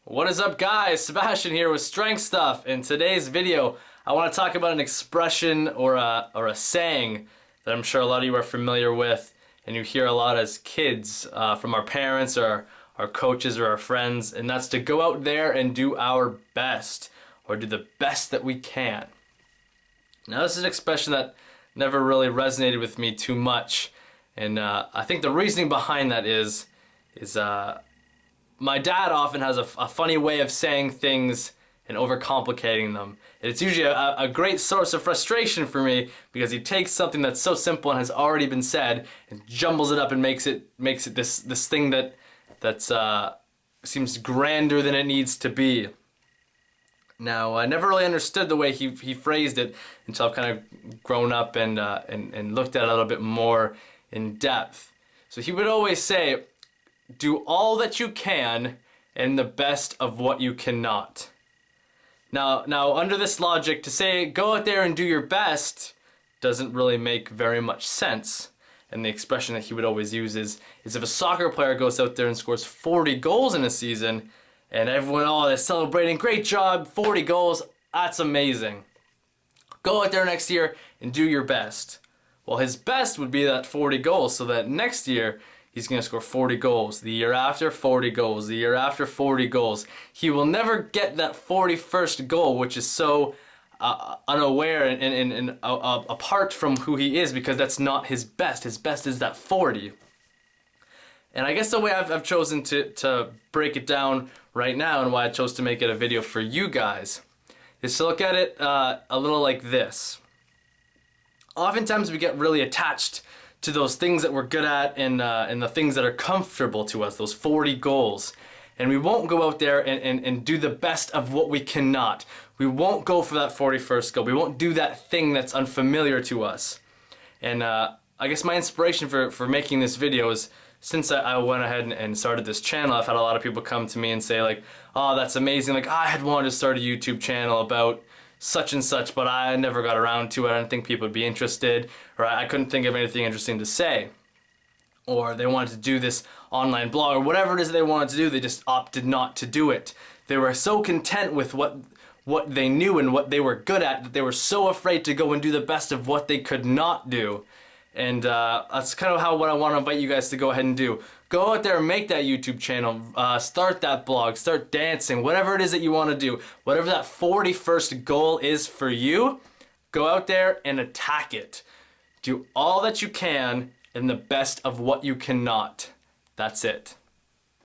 What is up, guys? Sebastian here with Strength Stuff. In today's video, I want to talk about an expression or a saying that I'm sure a lot of you are familiar with and you hear a lot as kids from our parents or our coaches or our friends, and that's to go out there and do our best or do the best that we can. Now, this is an expression that never really resonated with me too much, and I think the reasoning behind that is my dad often has a funny way of saying things and overcomplicating them. It's usually a great source of frustration for me because he takes something that's so simple and has already been said and jumbles it up and makes it this thing that seems grander than it needs to be. Now, I never really understood the way he phrased it until I've kind of grown up and looked at it a little bit more in depth. So he would always say, do all that you can and the best of what you cannot. Now, under this logic, to say go out there and do your best doesn't really make very much sense. And the expression that he would always use is if a soccer player goes out there and scores 40 goals in a season, and everyone, they're celebrating, great job, 40 goals, that's amazing. Go out there next year and do your best. Well, his best would be that 40 goals, so that next year, he's going to score 40 goals. The year after, 40 goals. The year after, 40 goals. He will never get that 41st goal, which is so unaware and apart from who he is, because that's not his best. His best is that 40. And I guess the way I've chosen to break it down right now, and why I chose to make it a video for you guys, is to look at it a little like this. Oftentimes we get really attached to those things that we're good at and the things that are comfortable to us, those 40 goals. And we won't go out there and do the best of what we cannot. We won't go for that 41st goal. We won't do that thing that's unfamiliar to us. And I guess my inspiration for making this video is, since I went ahead and started this channel, I've had a lot of people come to me and say like, oh, that's amazing. Like, I had wanted to start a YouTube channel about such and such, but I never got around to it. I didn't think people would be interested, or I couldn't think of anything interesting to say. Or they wanted to do this online blog, or whatever it is they wanted to do, they just opted not to do it. They were so content with what they knew and what they were good at that they were so afraid to go and do the best of what they could not do. And that's kind of what I want to invite you guys to go ahead and do. Go out there and make that YouTube channel, start that blog, start dancing, whatever it is that you want to do. Whatever that 41st goal is for you, go out there and attack it. Do all that you can and the best of what you cannot. That's it.